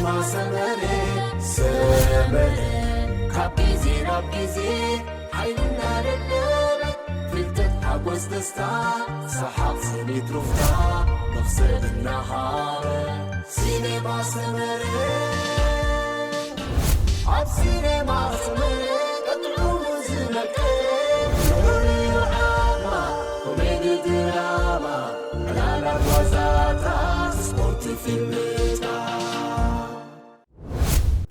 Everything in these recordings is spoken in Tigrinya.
كتما سمري كابيزي رابيزي حيلنا للنار فلتت حبوز دستا سحاب سنيت رفتا نفسد النهار سينما سمري عب سينما سمري قطعو مزلك عاما كوميدي دراما لالا بوزاتا سبورت فيلم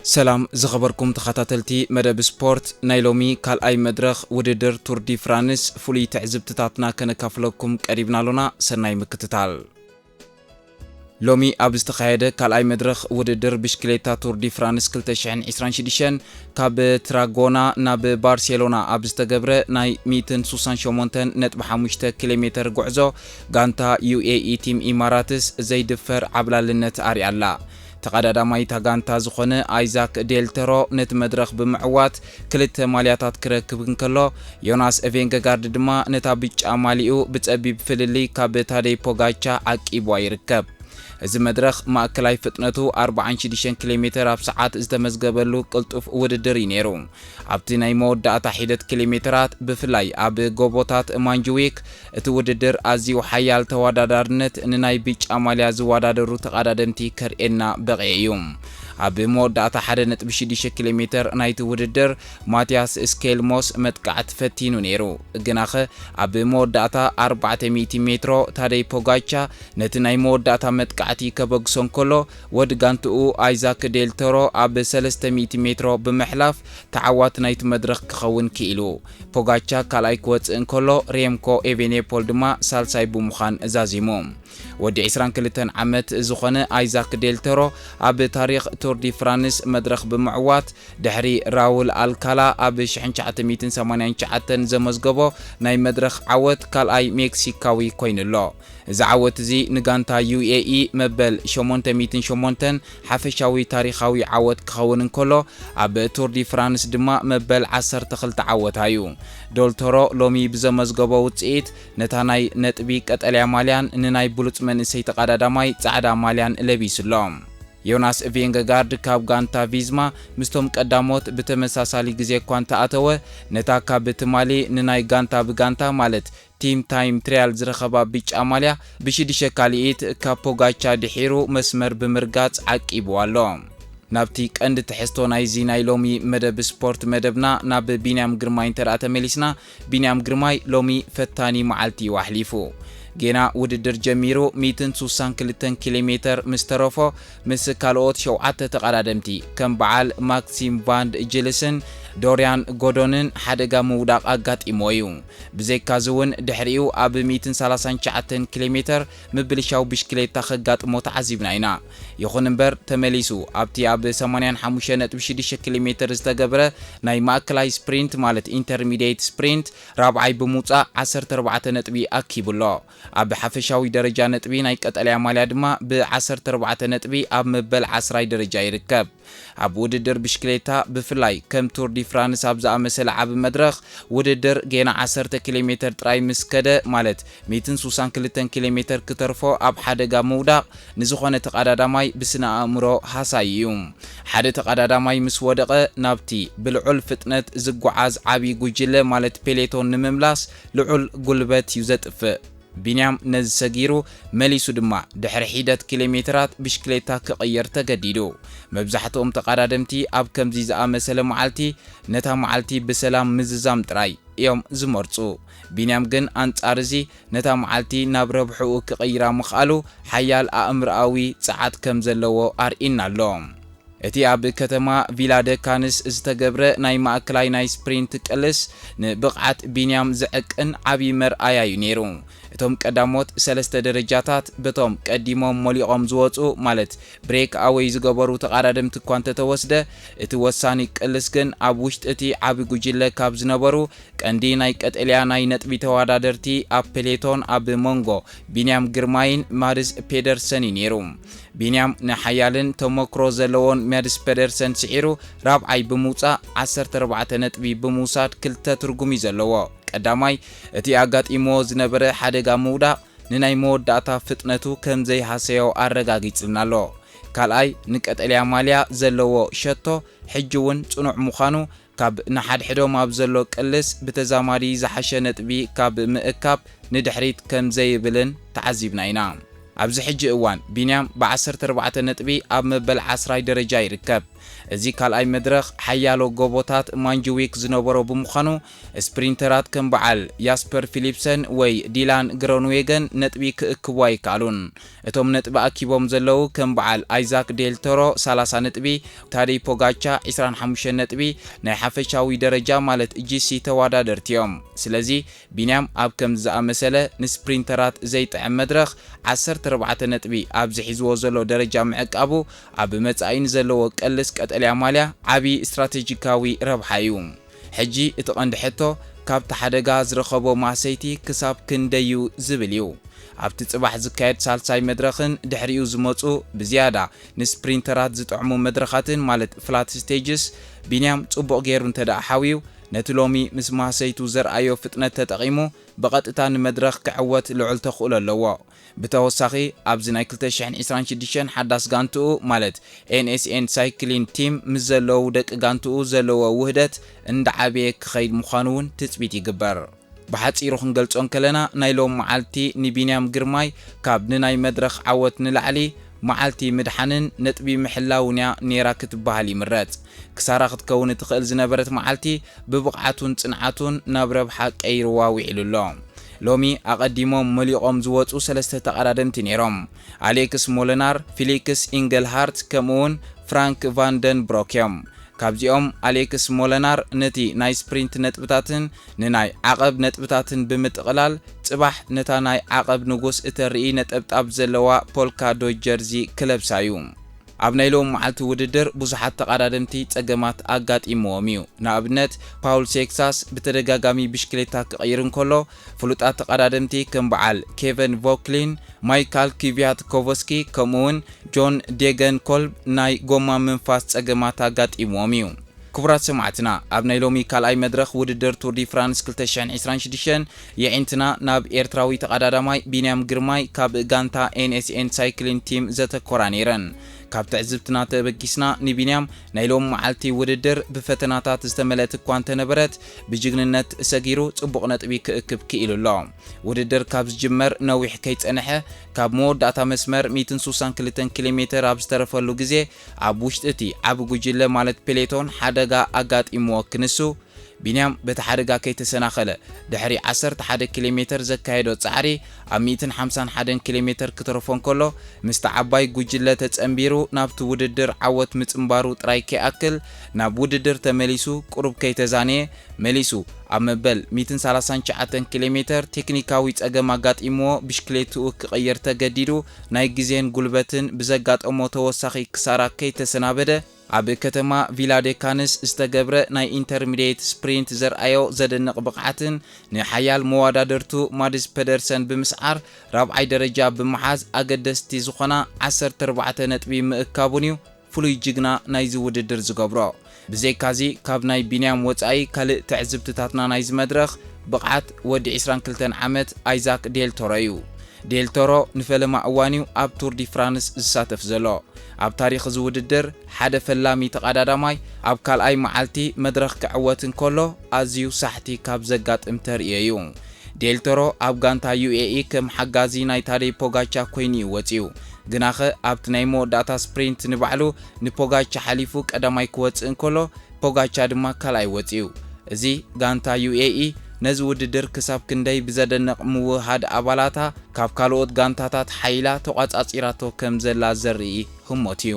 سلام زخبركم تخاتلتي مدب سبورت نايلومي كال اي مدرخ وددر تور دي فرانس فولي تعزبتاتنا كنكافلكم قريبنا لنا سناي مكتتال لومي ابستخايده كال اي مدرخ وددر بشكليتا تور دي فرانس 2026 كاب تراغونا ناب بارسيلونا ابستغبره ناي 168.5 كيلومتر غعزو غانتا UAE تيم اماراتس زيدفر عبلالنت اريالا تقداماي تاغانتا زخونه ايزاك ديلترو نت مدرخ بمعوات كلت مالياتات كركب كنكلو يوناس ايفينغارد دما نتا بيچا ماليو بصبيب فللي كابتادي بوغاچا عقيبوا يركب እዚ መድረኽ ማእከላይ ፍጥነቱ 46 ኪሎሜትር ኣብ ሰዓት ዝተመዝገበሉ ቅልጡፍ ውድድር ነይሩ። ኣብቲ ናይ መወዳእታ ሒደት ኪሎሜትራት ብፍላይ ኣብ ጎቦታት ማንጁዊክ እቲ ውድድር ኣዝዩ ሓያል ተወዳዳርነት ንናይ ቢጫ ማልያ ዝወዳደሩ ተቐዳደምቲ ከርኤና በቕየ እዩ። ኣብ መወዳእታ 1.6 ኪሎሜትር ናይቲ ውድድር ማቲያስ ስኬልሞስ መጥቃዕት ፈቲኑ ነይሩ። ግናኸ ኣብ መወዳእታ 400 ሜትሮ ታደይ ፖጋቻ ነቲ ናይ መወዳእታ መጥቃዕቲ ከበግሶን ከሎ ወድ ጋንትኡ አይዛክ ዴልተሮ ኣብ 300 ሜትሮ ብምሕላፍ ተዓዋት ናይቲ መድረኽ ክኸውን ክኢሉ ፖጋቻ ካልኣይ ክወፅእ ከሎ ሬምኮ ኤቬኔፖል ድማ ሳልሳይ ብምዃን እዛዚሙ ወዲ 22 ዓመት ዝኾነ አይዛክ ዴልተሮ ኣብ ታሪኽ ቱር ዲ ፍራንስ መድረኽ ብምዕዋት ድሕሪ ራውል አልካላ ኣብ 1989 ዘመዝገቦ ናይ መድረኽ ዓወት ካልኣይ ሜክሲካዊ ኮይኑሎ እዚ ዓወት እዚ ንጋንታ UAE መበል 808 ሓፈሻዊ ታሪኻዊ ዓወት ክኸውን እንከሎ ኣብ ቱር ዲ ፍራንስ ድማ መበል 12 ዓወት እዩ ዶልተሮ ሎሚ ብዘመዝገቦ ውጽኢት ነታ ናይ ነጥቢ ቀጠልያ ማልያን ንናይ ብሉጽ መንእሰይ ተቐዳዳማይ ጻዕዳ ማልያን ለቢስሎም ዮናስ ቬንገጋርድ ካብ ጋንታ ቪዝማ ምስቶም ቀዳሞት በተመሳሳሊ ግዜ ኳንታ አተወ ነታ ካብ ትማሊ ንናይ ጋንታ ብጋንታ ማለት ቲም ታይም ትሪያል ዝረኸባ ቢጫ ማልያ ብሽድሸ ካልኢት ካብ ፖጋቻ ድሒሩ መስመር ብምርጋጽ ዓቂብዋሎ ናብቲ ቀንዲ ትሕዝቶ ናይዚ ናይ ሎሚ መደብ ስፖርት መደብና ናብ ቢንያም ግርማይ ተመሊስና ቢንያም ግርማይ ሎሚ ፈታኒ መዓልቲ ዋሕሊፉ ጌና ውድድር ጀሚሩ 162 ኪሎሜትር ምስተረፎ ምስ ካልኦት ሸውዓተ ተቐዳደምቲ ከም በዓል ማክሲም ቫንድ ጅልስን ዶሪያን ጎዶንን ሓደጋ ምውዳቕ ኣጋጢሞዩ ብዘይካ ዝውን ድሕሪኡ ኣብ 139 ኪሎሜትር ምብልሻው ብሽክሌታ ከጋጥሞ ተዓዚብና ኢና ይኹን እምበር ተመሊሱ ኣብቲ ኣብ 85.6 ኪሎሜትር ዝተገብረ ናይ ማእከላይ ስፕሪንት ማለት ኢንተርሚዲየት ስፕሪንት ራብዓይ ብምውፃእ 14 ነጥቢ ኣኪብሎ ኣብ ሓፈሻዊ ደረጃ ነጥቢ ናይ ቀጠልያ ማልያ ድማ ብ14 ነጥቢ ኣብ መበል 10 ደረጃ ይርከብ ኣብ ውድድር ብሽክሌታ ብፍላይ ከም ቱር ዲ ፍራንስ ኣብ ዝኣመሰለ ዓብ መድረኽ ውድድር ጌና 10 ኪሎሜትር ጥራይ ምስከደ ማለት 162 ኪሎሜትር ክተርፎ ኣብ ሓደጋ ምውዳቕ ንዝኾነ ተቐዳዳማይ ብስነ ኣእምሮ ሃሳይ እዩ ሓደ ተቐዳዳማይ ምስ ወደቐ ናብቲ ብልዑል ፍጥነት ዝጓዓዝ ዓቢ ጉጅለ ማለት ፔሌቶን ንምምላስ ልዑል ጉልበት እዩ ዘጥፍእ ቢንያም ነዚ ሰጊሩ መሊሱ ድማ ድሕሪ ሒደት ኪሎሜትራት ብሽክሌታ ክቕየር ተገዲዱ መብዛሕትኦም ተቐዳደምቲ ኣብ ከምዚ ዝኣመሰለ መዓልቲ ነታ መዓልቲ ብሰላም ምዝዛም ጥራይ እዮም ዝመርጹ ቢንያም ግን አንጻር እዚ ነታ መዓልቲ ናብ ረብሕኡ ክቕይራ ምኽኣሉ ሓያል ኣእምሮኣዊ ጸዓት ከም ዘለዎ ኣርኢና ኣሎ እቲ ኣብ ከተማ ቪላደካንስ ዝተገብረ ናይ ማእከላይ ናይ ስፕሪንት ቅልስ ንብቕዓት ቢንያም ዝዕቅን ዓቢ መርኣያ እዩ ነይሩ እቶም ቀዳሞት 3 ደረጃታት በቶም ቀዲሞም ሞሊቆም ዝወጹ ማለት ብሬክ ኣዌይ ዝገበሩ ተቐዳደምቲ ኳንተ ተወስደ እቲ ወሳኒ ቅልስ ግን ኣብ ውሽጢ እቲ ዓቢ ጉጅለ ካብ ዝነበሩ ቀንዲ ናይ ቀጠልያ ናይ ነጥቢ ተወዳደርቲ ኣብ ፔሌቶን ኣብ ሞንጎ ቢንያም ግርማይን ማድስ ፔደርሰን ነይሩ ቢንያም ንሓያልን ተመክሮ ዘለዎን ማድስ ፔደርሰን ሲዒሩ ራብዓይ ብምውፃእ 14 ነጥቢ ብምውሳድ ክልተ ትርጉም ዘለዎ ቀዳማይ እቲ ኣጋጢሞ ዝነበረ ሓደጋ ምውዳቕ ንናይ መወዳእታ ፍጥነቱ ከም ዘይሃሰዮ ኣረጋጊጽልናሎ ካልኣይ ንቀጠልያ ማልያ ዘለዎ ሸቶ ሕጂ እውን ጽኑዕ ምዃኑ ካብ ንሓድሕዶም ኣብ ዘሎ ቅልስ ብተዛማዲ ዝሓሸ ነጥቢ ካብ ምእካብ ንድሕሪት ከም ዘይብልን ተዓዚብና ኢና። ኣብዚ ሕጂ እዋን ቢንያም ብ14 ነጥቢ ኣብ መበል 10 ደረጃ ይርከብ። እዚ ካልኣይ መድረኽ ሓያሎ ጎቦታት ማንጅዊክ ዝነበሮ ብምዃኑ ስፕሪንተራት ከም በዓል ያስፐር ፊሊፕሰን ወይ ዲላን ግሮንዌገን ነጥቢ ክእክቡ ኣይከኣሉን። እቶም ነጥቢ ኣኪቦም ዘለዉ ከም በዓል ኣይዛክ ዴልቶሮ 30 ነጥቢ፣ ታዴይ ፖጋቻ 25 ነጥቢ ናይ ሓፈሻዊ ደረጃ ማለት GC ተወዳደርቲ እዮም። ስለዚ ቢንያም ኣብ ከም ዝኣመሰለ ንስፕሪንተራት ዘይጥዕም መድረኽ 14 ነጥቢ ኣብ ዝሒዝዎ ዘሎ ደረጃ ምዕቃቡ ኣብ መጻኢን ዘለዎ ቀልስ ቀጠልያ ማልያ ዓቢ ስትራቴጂካዊ ረብሓ እዩ። ሕጂ እቲ ቀንዲ ሕቶ ካብቲ ሓደጋ ዝረኸቦ ማሰይቲ ክሳብ ክንደዩ ዝብል እዩ። ኣብቲ ጽባሕ ዝካየድ ሳልሳይ መድረኽን ድሕሪኡ ዝመጹ ብዝያዳ ንስፕሪንተራት ዝጥዕሙ መድረኻትን ማለት ፍላት ስቴጅስ ቢንያም ጽቡቕ ገይሩ እንተደኣ ሓዊዩ ነቲ ሎሚ ምስ ማሰይቱ ዘርኣዮ ፍጥነት ተጠቒሙ ብቐጥታ ንመድረኽ ክዕወት ልዑል ተኽእሎ ኣለዎ። ብተወሳኺ ኣብዚ ናይ 2026 ሓዳስ ጋንትኡ ማለት NSN ሳይክሊን ቲም ምስ ዘለዉ ደቂ ጋንትኡ ዘለዎ ውህደት እንዳዓበየ ክኸይድ ምዃኑ እውን ትፅቢት ይግበር። ብሓፂሩ ክንገልጾን ከለና ናይ ሎም መዓልቲ ንቢንያም ግርማይ ካብ ንናይ መድረኽ ዓወት ንላዕሊ መዓልቲ ምድሓንን ነጥቢ ምሕላውን እያ ነይራ ክትበሃል ይምረጽ። ክሳራ ክትከውን ትኽእል ዝነበረት መዓልቲ ብብቕዓቱን ጽንዓቱን ናብ ረብሓ ቀይርዋ ውዒሉሎ። ሎሚ ኣቐዲሞም መሊቖም ዝወፁ 3 ተቐዳደምቲ ነይሮም። ኣሌክስ ሞለናር፣ ፊሊክስ ኢንገልሃርት ከምኡውን ፍራንክ ቫንደንብሮክ እዮም። ካብዚኦም ኣሌክስ ሞለናር ነቲ ናይ ስፕሪንት ነጥብታትን ንናይ ዓቐብ ነጥብታትን ብምጥቕላል ጽባሕ ነታ ናይ ዓቐብ ንጉስ እተርኢ ነጠብጣብ ዘለዋ ፖልካ ዶይ ጀርዚ ክለብሳ እዩ። ኣብ ናይ ሎም መዓልቲ ውድድር ብዙሓት ተቐዳደምቲ ጸገማት ኣጋጢምዎም እዩ። ንኣብነት ፓውል ሴክሳስ ብተደጋጋሚ ብሽክሌታ ክቐይር እንከሎ ፍሉጣት ተቐዳደምቲ ከም በዓል ኬቨን ቮክሊን፣ ማይካል ኪቪያትኮቭስኪ ከምኡውን ጆን ዴገን ኮልብ ናይ ጎማ ምንፋስ ጸገማት ኣጋጢምዎም እዩ። ክቡራት ሰማዕትና ኣብ ናይ ሎሚ ካልኣይ መድረኽ ውድድር ቱር ዲ ፍራንስ 2026 የዒንትና ናብ ኤርትራዊ ተቐዳዳማይ ቢንያም ግርማይ ካብ ጋንታ NSN ሳይክሊን ቲም ዘተኮራ ነይረን። ካብ ትዕዝብትና ተበጊስና ንቢንያም ናይ ሎም መዓልቲ ውድድር ብፈተናታት ዝተመልአት እኳ እንተነበረት ብጅግንነት ሰጊሩ ጽቡቕ ነጥቢ ክእክብ ክኢሉ ኣሎ። ውድድር ካብ ዝጅመር ነዊሕ ከይጸንሐ ካብ መወዳእታ መስመር 162 ኪሎ ሜትር ኣብ ዝተረፈሉ ግዜ ኣብ ውሽጢ እቲ ዓብ ጉጅለ ማለት ፔሌቶን ሓደጋ ኣጋጢምዎ ክንሱ ቢንያም በቲ ሓደጋ ከይተሰናኸለ ድሕሪ 11 ኪሎ ሜትር ዘካየዶ ጻዕሪ ኣብ 151 ኪሎ ሜትር ክትረፎ እንከሎ ምስቲ ዓባይ ጉጅለ ተጸምቢሩ ናብቲ ውድድር ዓወት ምጽምባሩ ጥራይ ከይኣክል ናብ ውድድር ተመሊሱ ቁሩብ ከይተዛነየ መሊሱ ኣብ መበል 139 ኪሎ ሜትር ቴክኒካዊ ጸገም ኣጋጢምዎ ብሽክሌትኡ ክቕየር ተገዲዱ ናይ ግዜን ጉልበትን ብዘጋጠሞ ተወሳኺ ክሳራ ከይተሰናበደ ኣብ ከተማ ቪላዴካንስ ዝተገብረ ናይ ኢንተርሚዲየት ስፕሪንት ዘርኣዮ ዘደንቕ ብቕዓትን ንሓያል መወዳደርቱ ማድስ ፔደርሰን ብምስዓር ራብዓይ ደረጃ ብምሓዝ ኣገደስቲ ዝኾና 14 ነጥቢ ምእካቡን እዩ ፍሉይ ጅግና ናይዚ ውድድር ዝገብሮ። ብዘይካዚ ካብ ናይ ቢንያም ወጻኢ ካልእ ትዕዝብትታትና ናይዚ መድረኽ ብቕዓት ወዲ 22 ዓመት ኣይዛክ ዴልቶሮ እዩ። ዴልቶሮ ንፈለማ እዋንዩ ኣብ ቱር ዲ ፍራንስ ዝሳተፍ ዘሎ ኣብ ታሪኽ እዚ ውድድር ሓደ ፈላሚ ተቐዳዳማይ ኣብ ካልኣይ መዓልቲ መድረኽ ክዕወት እንከሎ ኣዝዩ ሳሕቲ ካብ ዘጋጥም ተርእዮ እዩ። ዴልቶሮ ኣብ ጋንታ UAE ከም ሓጋዚ ናይ ታዴይ ፖጋቻ ኮይኑ ይወፅዩ ግናኸ ኣብቲ ናይ መወዳእታ ስፕሪንት ንባዕሉ ንፖጋቻ ሓሊፉ ቀዳማይ ክወፅእ እንከሎ ፖጋቻ ድማ ካልኣይ ወፅዩ። እዚ ጋንታ UAE ነዚ ውድድር ክሳብ ክንደይ ብዘደንቕ ምውሃድ ኣባላታ ካብ ካልኦት ጋንታታት ሓይላ ተቋጻጺራቶ ከም ዘላ ዘርኢ ህሞት እዩ።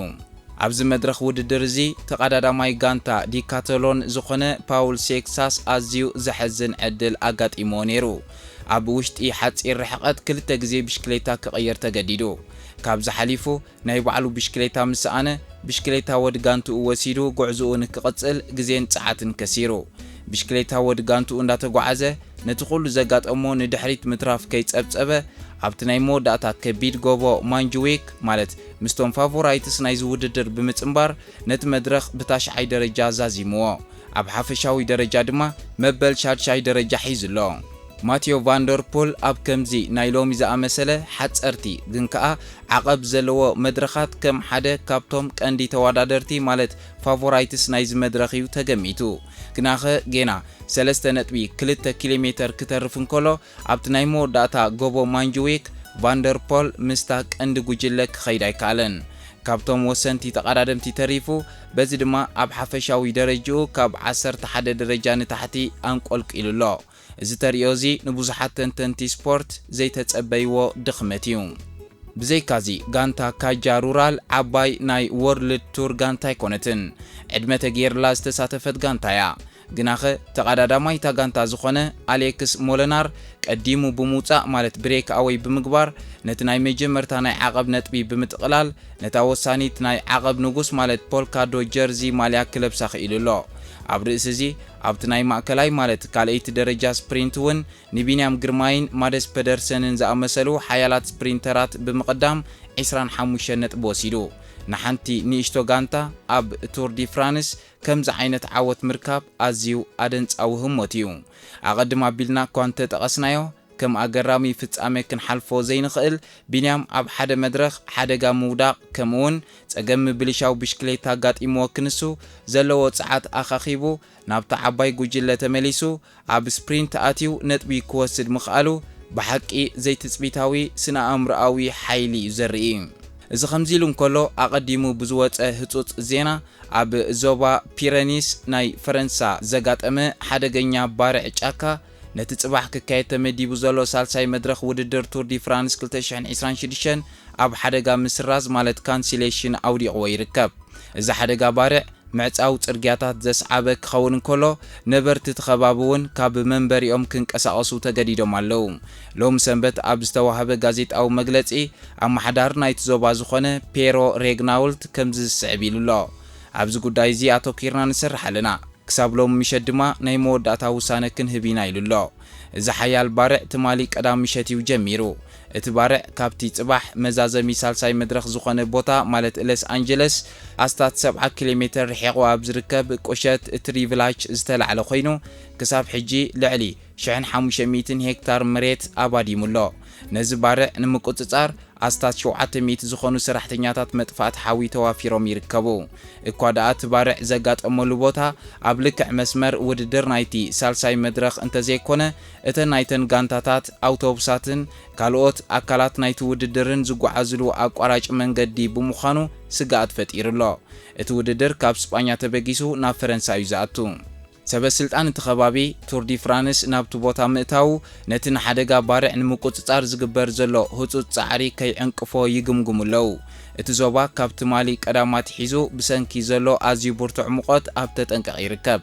ኣብዚ መድረኽ ውድድር እዚ ተቐዳዳማይ ጋንታ ዲካተሎን ዝኾነ ፓውል ሴክሳስ ኣዝዩ ዘሐዝን ዕድል ኣጋጢሞ ነይሩ። ኣብ ውሽጢ ሓፂር ርሕቐት ክልተ ግዜ ብሽክሌታ ክቐየር ተገዲዱ። ካብዚ ሓሊፉ ናይ ባዕሉ ብሽክሌታ ምስኣነ ብሽክሌታ ወዲ ጋንትኡ ወሲዱ ጉዕዝኡ ንክቕጽል ግዜን ጸዓትን ከሲሩ። ብሽክሌታ ወዲ ጋንትኡ እንዳተጓዓዘ ነቲ ኩሉ ዘጋጠሞ ንድሕሪት ምትራፍ ከይጸብጸበ ኣብቲ ናይ መወዳእታ ከቢድ ጎቦ ማንጅዊክ ማለት ምስቶም ፋቮራይትስ ናይዚ ውድድር ብምጽምባር ነቲ መድረኽ ብታሽዓይ ደረጃ ዛዚምዎ። ኣብ ሓፈሻዊ ደረጃ ድማ መበል ሻድሻይ ደረጃ ሒዙሎ። ማቴዮ ቫንደርፖል ኣብ ከምዚ ናይ ሎሚ ዝኣመሰለ ሓፀርቲ ግን ከዓ ዓቐብ ዘለዎ መድረኻት ከም ሓደ ካብቶም ቀንዲ ተወዳደርቲ ማለት ፋቮራይትስ ናይ ዝመድረኽ እዩ ተገሚቱ ግናኸ ጌና 3.2 ኪሎ ሜትር ክተርፍ እንከሎ ኣብቲ ናይ መወዳእታ ጎቦ ማንጁዊክ ቫንደርፖል ምስታ ቀንዲ ጉጅለ ክኸይድ ኣይከኣለን ካብቶም ወሰንቲ ተቐዳደምቲ ተሪፉ በዚ ድማ ኣብ ሓፈሻዊ ደረጃኡ ካብ 11 ደረጃ ንታሕቲ አንቆልቂሉሎ እዚ ተሪኦ እዚ ንብዙሓት ተንተንቲ ስፖርት ዘይተጸበይዎ ድኽመት እዩ ብዘይካዚ ጋንታ ካጃ ሩራል ዓባይ ናይ ወርልድ ቱር ጋንታ ኣይኮነትን ዕድመ ተገይርላ ዝተሳተፈት ጋንታ እያ ግናኸ ተቐዳዳማይ እታ ጋንታ ዝኾነ ኣሌክስ ሞለናር ቀዲሙ ብምውፃእ ማለት ብሬክ ኣወይ ብምግባር ነቲ ናይ መጀመርታ ናይ ዓቐብ ነጥቢ ብምጥቕላል ነታ ወሳኒት ናይ ዓቐብ ንጉስ ማለት ፖልካዶ ጀርዚ ማልያ ክለብሳ ኽኢሉሎ ኣብ ርእሲ እዚ ኣብቲ ናይ ማእከላይ ማለት ካልአይቲ ደረጃ ስፕሪንት እውን ንቢንያም ግርማይን ማደስ ፔደርሰንን ዝኣመሰሉ ሓያላት ስፕሪንተራት ብምቕዳም 25 ነጥቢ ወሲዱ ንሓንቲ ንእሽቶ ጋንታ ኣብ ቱር ዲ ፍራንስ ከምዚ ዓይነት ዓወት ምርካብ ኣዝዩ ኣደንፃዊ ህሞት እዩ ኣቐድማ ኣቢልና እኳ እንተጠቐስናዮ ከም ኣገራሚ ፍጻሜ ክንሓልፎ ዘይንኽእል ቢንያም ኣብ ሓደ መድረኽ ሓደጋ ምውዳቕ ከምኡውን ፀገም ብልሻው ብሽክሌታ ኣጋጢምዎ ክንሱ ዘለዎ ፀዓት ኣኻኺቡ ናብቲ ዓባይ ጉጅለ ተመሊሱ ኣብ ስፕሪንት ኣትዩ ነጥቢ ክወስድ ምኽኣሉ ብሓቂ ዘይትፅቢታዊ ስነ ኣእምሮኣዊ ሓይሊ እዩ ዘርኢ እዚ ከምዚ ኢሉ እንከሎ ኣቐዲሙ ብዝወፀ ህፁፅ ዜና ኣብ ዞባ ፒረኒስ ናይ ፈረንሳ ዘጋጠመ ሓደገኛ ባርዕ ጫካ ነቲ ጽባሕ ክካየድ ተመዲቡ ዘሎ ሳልሳይ መድረኽ ውድድር ቱር ዲ ፍራንስ 2026 ኣብ ሓደጋ ምስራዝ ማለት ካንሲሌሽን ኣውዲቕዎ ይርከብ እዚ ሓደጋ ባርዕ ምዕፃው ጽርግያታት ዘስዓበ ክኸውን እንከሎ ነበርቲ ተኸባቢ እውን ካብ መንበሪኦም ክንቀሳቐሱ ተገዲዶም ኣለው ሎም ሰንበት ኣብ ዝተዋህበ ጋዜጣዊ መግለጺ ኣመሓዳር ናይቲ ዞባ ዝኾነ ፔሮ ሬግናውልት ከምዚ ዝስዕብ ኢሉሎ ኣብዚ ጉዳይ እዚ ኣተኪርና ንሰርሕ ኣለና ክሳብ ሎም ምሸት ድማ ናይ መወዳእታ ውሳነ ክንህብ ኢና ኢሉሎ እዚ ሓያል ባርዕ ትማሊ ቀዳም ምሸት እዩ ጀሚሩ እቲ ባርዕ ካብቲ ጽባሕ መዛዘሚ ሳልሳይ መድረኽ ዝኾነ ቦታ ማለት ሎስ አንጀለስ ኣስታት 70 ኪሎ ሜትር ርሒቑ ኣብ ዝርከብ ቆሸት ትሪቪላች ዝተላዕለ ኮይኑ ክሳብ ሕጂ ልዕሊ 1500 ሄክታር መሬት ኣባዲሙሎ ነዚ ባርዕ ንምቁፅጻር ኣስታት 700 ዝኾኑ ሰራሕተኛታት መጥፋእቲ ሓዊ ተዋፊሮም ይርከቡ እኳ ደኣ እቲ ባርዕ ዘጋጠመሉ ቦታ ኣብ ልክዕ መስመር ውድድር ናይቲ ሳልሳይ መድረኽ እንተዘይኮነ እተን ናይተን ጋንታታት ኣውቶቡሳትን ካልኦት ኣካላት ናይቲ ውድድርን ዝጓዓዝሉ ኣቋራጭ መንገዲ ብምዃኑ ስጋኣት ፈጢሩሎ እቲ ውድድር ካብ ስጳኛ ተበጊሱ ናብ ፈረንሳይ እዩ ዝኣቱ ሰበስልጣን እቲ ከባቢ ቱር ዲ ፍራንስ ናብቲ ቦታ ምእታው ነቲ ንሓደጋ ባርዕ ንምቁፅጻር ዝግበር ዘሎ ህፁፅ ፃዕሪ ከይዕንቅፎ ይግምግሙለው እቲ ዞባ ካብ ትማሊ ቀዳማት ሒዙ ብሰንኪ ዘሎ ኣዝዩ ብርቱዕ ሙቐት ኣብ ተጠንቀቕ ይርከብ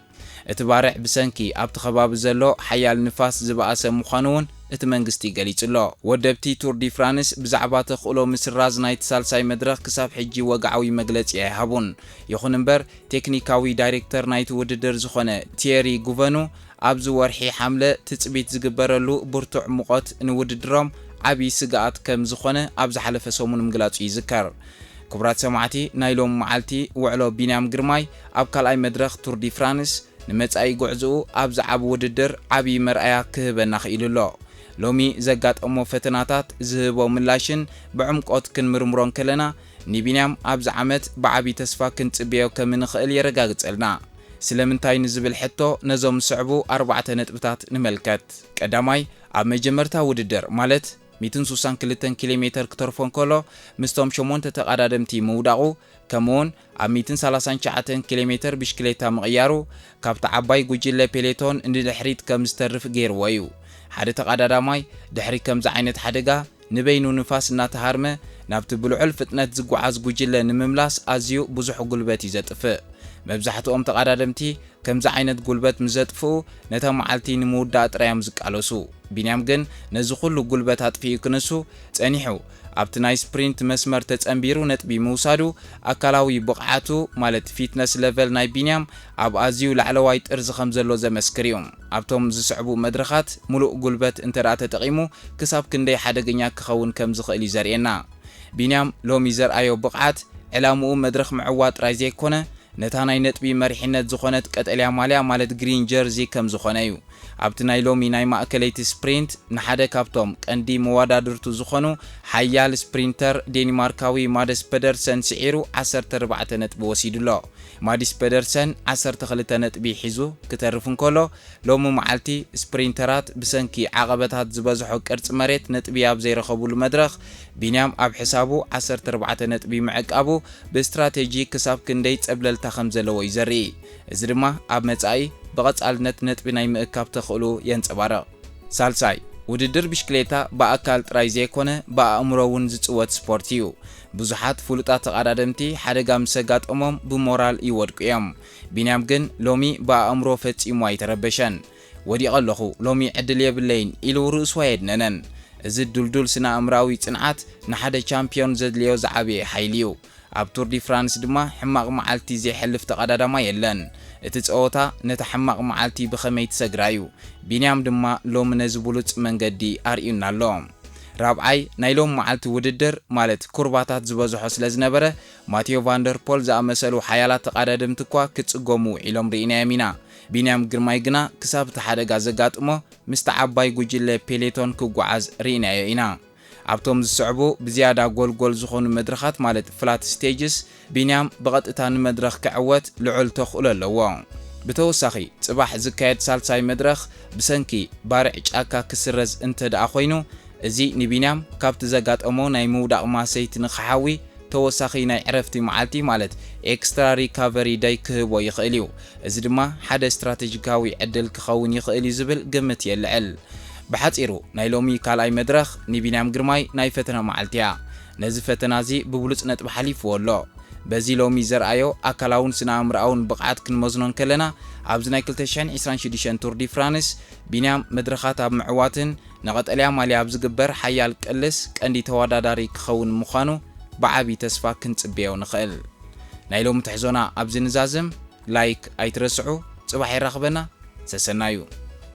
እቲ ባርዕ ብሰንኪ ኣብቲ ከባቢ ዘሎ ሓያል ንፋስ ዝበኣሰ ምዃኑ እውን እቲ መንግስቲ ገሊጹሎ ወደብቲ ቱር ዲ ፍራንስ ብዛዕባ ተኽእሎ ምስራዝ ናይቲ ሳልሳይ መድረኽ ክሳብ ሕጂ ወግዓዊ መግለፂ ኣይሃቡን ይኹን እምበር ቴክኒካዊ ዳይሬክተር ናይቲ ውድድር ዝኾነ ቲየሪ ጉቨኑ ኣብዚ ወርሒ ሓምለ ትፅቢት ዝግበረሉ ብርቱዕ ሙቐት ንውድድሮም ዓብዪ ስጋኣት ከም ዝኾነ ኣብ ዝሓለፈ ሰሙን ምግላጹ ይዝከር ክቡራት ሰማዕቲ ናይ ሎም መዓልቲ ውዕሎ ቢንያም ግርማይ ኣብ ካልኣይ መድረኽ ቱር ዲ ፍራንስ ንመጻኢ ጉዕዝኡ ኣብ ዝዓብ ውድድር ዓብዪ መርኣያ ክህበና ኽኢሉሎ ሎሚ ዘጋጠሞ ፈተናታት ዝህቦ ምላሽን ብዕምቆት ክንምርምሮን ከለና ንቢንያም ኣብዚ ዓመት ብዓብዪ ተስፋ ክንጽብዮ ከም ንኽእል የረጋግጸልና ስለምንታይ ንዝብል ሕቶ ነዞም ዝስዕቡ 4 ነጥብታት ንመልከት ቀዳማይ ኣብ መጀመርታ ውድድር ማለት 162 ኪሎ ሜትር ክተርፎ እንከሎ ምስቶም 8 ተቐዳደምቲ ምውዳቑ ከምኡውን ኣብ 139 ኪሎ ሜትር ብሽክሌታ ምቕያሩ ካብቲ ዓባይ ጉጅለ ፔሌቶን ንድሕሪት ከም ዝተርፍ ገይርዎ እዩ ሓደ ተቐዳዳማይ ድሕሪ ከምዚ ዓይነት ሓደጋ ንበይኑ ንፋስ እናተሃርመ ናብቲ ብልዑል ፍጥነት ዝጓዓዝ ጉጅለ ንምምላስ ኣዝዩ ብዙሕ ጉልበት እዩ ዘጥፍእ መብዛሕትኦም ተቐዳደምቲ ከምዚ ዓይነት ጉልበት ምዘጥፍኡ ነታ መዓልቲ ንምውዳእ ጥራዮም ዝቃለሱ ቢንያም ግን ነዚ ኩሉ ጉልበት ኣጥፊኡ ክንሱ ጸኒሑ ኣብቲ ናይ ስፕሪንት መስመር ተጸንቢሩ ነጥቢ ምውሳዱ ኣካላዊ ብቕዓቱ ማለት ፊትነስ ሌቨል ናይ ቢንያም ኣብ ኣዝዩ ላዕለዋይ ጥርዚ ከም ዘሎ ዘመስክር እዩ ኣብቶም ዝስዕቡ መድረኻት ሙሉእ ጉልበት እንተደኣ ተጠቒሙ ክሳብ ክንደይ ሓደገኛ ክኸውን ከም ዝኽእል እዩ ዘርእየና ቢንያም ሎሚ ዘርኣዮ ብቕዓት ዕላምኡ መድረኽ ምዕዋጥ ጥራይ ዘይኮነ ነታ ናይ ነጥቢ መሪሕነት ዝኾነት ቀጠልያ ማልያ ማለት ግሪን ጀርዚ ከም ዝኾነ እዩ ኣብቲ ናይ ሎሚ ናይ ማእከለይቲ ስፕሪንት ንሓደ ካብቶም ቀንዲ መወዳድርቱ ዝኾኑ ሓያል ስፕሪንተር ዴንማርካዊ ማድስ ፔደርሰን ስዒሩ 14 ነጥቢ ወሲዱሎ ማድስ ፔደርሰን 12 ነጥቢ ሒዙ ክተርፍ እንከሎ ሎሚ መዓልቲ ስፕሪንተራት ብሰንኪ ዓቐበታት ዝበዝሖ ቅርጽ መሬት ነጥቢ ኣብ ዘይረኸቡሉ መድረኽ ቢንያም ኣብ ሕሳቡ 14 ነጥቢ ምዕቃቡ ብስትራቴጂ ክሳብ ክንደይ ጸብለልታ ከም ዘለዎ እዩ ዘርኢ እዚ ድማ ኣብ መጻኢ بقصالነት ነጥቢ ናይ ምእካብ ተኽእሉ የንጸባረቕ ሳልሳይ ውድድር ብሽክሌታ በአካል ጥራይ ዘይኮነ በአእምሮውን ዝጽወት ስፖርት እዩ ብዙሓት ፍሉጣት ተቐዳደምቲ ሓደጋ ምስ ኣጋጠሞም ብሞራል ይወድቁ እዮም ቢንያም ግን ሎሚ በአእምሮ ፈጺሙ ኣይተረበሸን ወዲቕ ኣለኹ ሎሚ ዕድል የብለይን ኢሉ ርእሱ ኣይድነነን እዚ ዱልዱል ስነ ኣእምራዊ ጽንዓት ንሓደ ቻምፒዮን ዘድልዮ ዝዓበየ ሓይሊ እዩ ኣብ ቱር ዲ ፍራንስ ድማ ሕማቕ መዓልቲ ዘይሕልፍ ተቐዳዳማ የለን እቲ ጸወታ ነቲ ሕማቕ መዓልቲ ብኸመይ ትሰግራዩ ቢንያም ድማ ሎሚ ነዚ ብሉጽ መንገዲ ኣርዩና ኣሎ ራብዓይ ናይ ሎም መዓልቲ ውድድር ማለት ኩርባታት ዝበዝሖ ስለ ዝነበረ ማቴዮ ቫንደርፖል ዝኣመሰሉ ሓያላት ተቐዳደምቲ እኳ ክጽጎሙ ኢሎም ርኢናዮም ኢና ቢንያም ግርማይ ግና ክሳብ እቲ ሓደጋ ዘጋጥሞ ምስቲ ዓባይ ጉጅለ ፔሌቶን ክጓዓዝ ርኢናዮ ኢና ኣብቶም ዝስዕቡ ብዝያዳ ጎልጎል ዝኾኑ መድረኻት ማለት ፍላት ስቴጅስ ቢንያም ብቐጥታ ንመድረኽ ክዕወት ልዑል ተኽእሎ ኣለዎ ብተወሳኺ ጽባሕ ዝካየድ ሳልሳይ መድረኽ ብሰንኪ ባርዕ ጫካ ክስረዝ እንተደኣ ኮይኑ እዚ ንቢንያም ካብቲ ዘጋጠሞ ናይ ምውዳቕ ማሰይቲ ንኽሓዊ ተወሳኺ ናይ ዕረፍቲ መዓልቲ ማለት ኤክስትራ ሪካቨሪ ዳይ ክህቦ ይኽእል እዩ እዚ ድማ ሓደ ስትራቴጂካዊ ዕድል ክኸውን ይኽእል እዩ ዝብል ግምት የልዕል بحصيرو نايلومي كالاي مدرخ نبينام جرماي ناي فتنا معلتيا نزي فتنازي ببلوص نطب حليف ولو بزي لومي زرعيو اكلاون سنا امراون بقعت كنمزنون كلنا ابزناي 2026 تور دي فرانس بينام مدرخات اب معواتن نقطليا مالي ابزغبر حيال قلس قندي تواداداري كخون مخانو بعبي تسفا كنصبيو نخل نايلوم تحزونا ابزنزازم لايك ايترسعو صباح يرخبنا سسنايو